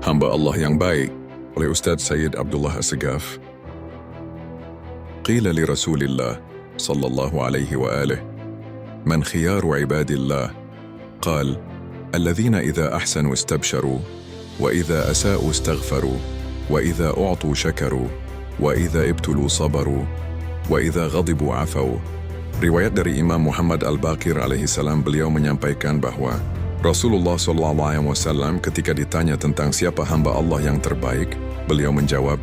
Hamba Allah yang baik, oleh Ustaz Sayyid Abdullah As-Segaf. Qila li Rasulillah sallallahu alaihi wa alihi, man khiyaru ibadillah? Qal, alladhina idha ahsanu istabsharu, wa idha asa'u istaghfaru, wa idha u'tu syakaru, wa idha ibtulu sabaru, wa idha ghadibu afaw. Riwayat dari Imam Muhammad Al-Baqir alaihi salam, beliau menyampaikan bahwa Rasulullah SAW ketika ditanya tentang siapa hamba Allah yang terbaik, beliau menjawab,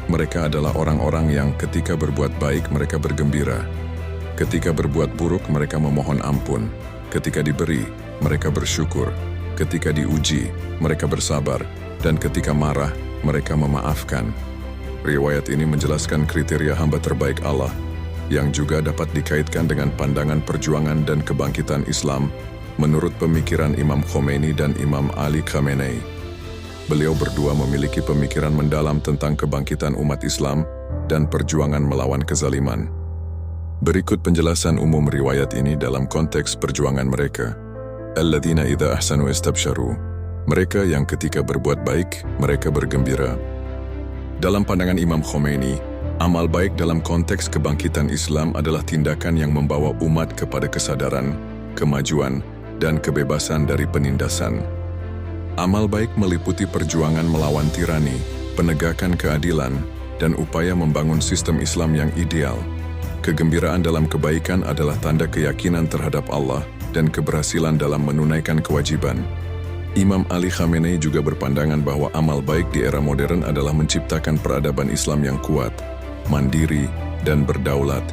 mereka adalah orang-orang yang ketika berbuat baik mereka bergembira, ketika berbuat buruk mereka memohon ampun, ketika diberi mereka bersyukur, ketika diuji mereka bersabar, dan ketika marah mereka memaafkan. Riwayat ini menjelaskan kriteria hamba terbaik Allah, yang juga dapat dikaitkan dengan pandangan perjuangan dan kebangkitan Islam menurut pemikiran Imam Khomeini dan Imam Ali Khamenei. Beliau berdua memiliki pemikiran mendalam tentang kebangkitan umat Islam dan perjuangan melawan kezaliman. Berikut penjelasan umum riwayat ini dalam konteks perjuangan mereka. Alladzina idza ahsanu istabsharu. Mereka yang ketika berbuat baik, mereka bergembira. Dalam pandangan Imam Khomeini, amal baik dalam konteks kebangkitan Islam adalah tindakan yang membawa umat kepada kesadaran, kemajuan, dan kebebasan dari penindasan. Amal baik meliputi perjuangan melawan tirani, penegakan keadilan, dan upaya membangun sistem Islam yang ideal. Kegembiraan dalam kebaikan adalah tanda keyakinan terhadap Allah dan keberhasilan dalam menunaikan kewajiban. Imam Ali Khamenei juga berpandangan bahwa amal baik di era modern adalah menciptakan peradaban Islam yang kuat, mandiri, dan berdaulat.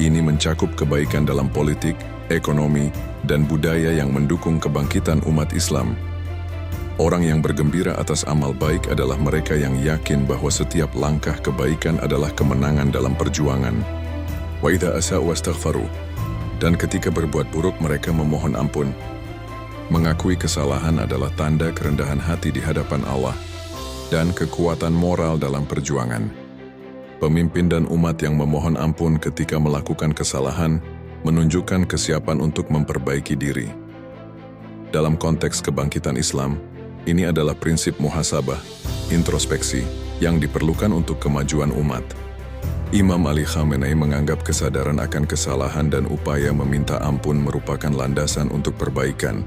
Ini mencakup kebaikan dalam politik, ekonomi, dan budaya yang mendukung kebangkitan umat Islam. Orang yang bergembira atas amal baik adalah mereka yang yakin bahwa setiap langkah kebaikan adalah kemenangan dalam perjuangan. Wa idza asa'u wastaghfaru. Dan ketika berbuat buruk mereka memohon ampun. Mengakui kesalahan adalah tanda kerendahan hati di hadapan Allah dan kekuatan moral dalam perjuangan. Pemimpin dan umat yang memohon ampun ketika melakukan kesalahan menunjukkan kesiapan untuk memperbaiki diri. Dalam konteks kebangkitan Islam, ini adalah prinsip muhasabah, introspeksi, yang diperlukan untuk kemajuan umat. Imam Ali Khamenei menganggap kesadaran akan kesalahan dan upaya meminta ampun merupakan landasan untuk perbaikan.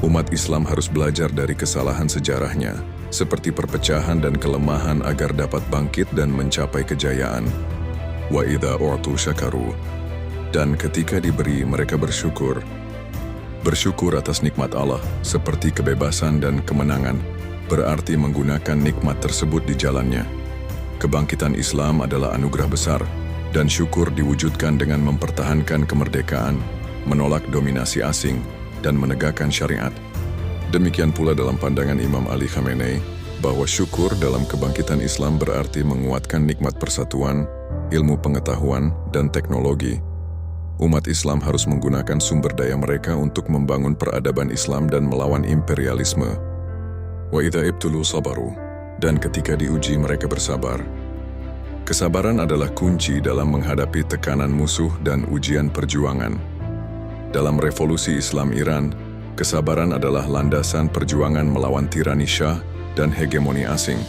Umat Islam harus belajar dari kesalahan sejarahnya, seperti perpecahan dan kelemahan agar dapat bangkit dan mencapai kejayaan. Wa idza u'tu syakaru. Dan ketika diberi mereka bersyukur. Bersyukur atas nikmat Allah, seperti kebebasan dan kemenangan, berarti menggunakan nikmat tersebut di jalannya. Kebangkitan Islam adalah anugerah besar, dan syukur diwujudkan dengan mempertahankan kemerdekaan, menolak dominasi asing, dan menegakkan syariat. Demikian pula dalam pandangan Imam Ali Khamenei, bahwa syukur dalam kebangkitan Islam berarti menguatkan nikmat persatuan, ilmu pengetahuan, dan teknologi. Umat Islam harus menggunakan sumber daya mereka untuk membangun peradaban Islam dan melawan imperialisme. Wa idza ibtulu sabaru. Dan ketika diuji mereka bersabar. Kesabaran adalah kunci dalam menghadapi tekanan musuh dan ujian perjuangan. Dalam revolusi Islam Iran, kesabaran adalah landasan perjuangan melawan tirani Syah dan hegemoni asing.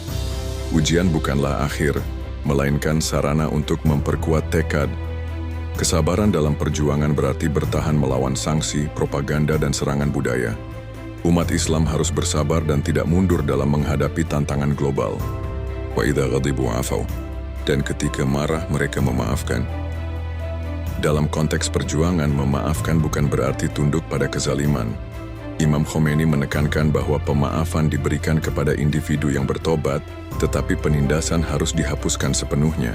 Ujian bukanlah akhir, melainkan sarana untuk memperkuat tekad. Kesabaran dalam perjuangan berarti bertahan melawan sanksi, propaganda, dan serangan budaya. Umat Islam harus bersabar dan tidak mundur dalam menghadapi tantangan global. Wa idza ghadibu afaw. Dan ketika marah mereka memaafkan. Dalam konteks perjuangan, memaafkan bukan berarti tunduk pada kezaliman. Imam Khomeini menekankan bahwa pemaafan diberikan kepada individu yang bertobat, tetapi penindasan harus dihapuskan sepenuhnya.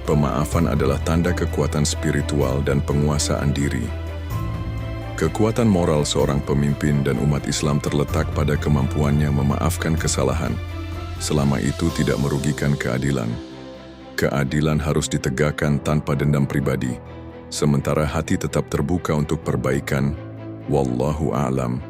Pemaafan adalah tanda kekuatan spiritual dan penguasaan diri. Kekuatan moral seorang pemimpin dan umat Islam terletak pada kemampuannya memaafkan kesalahan, selama itu tidak merugikan keadilan. Keadilan harus ditegakkan tanpa dendam pribadi, sementara hati tetap terbuka untuk perbaikan. Wallahu a'lam.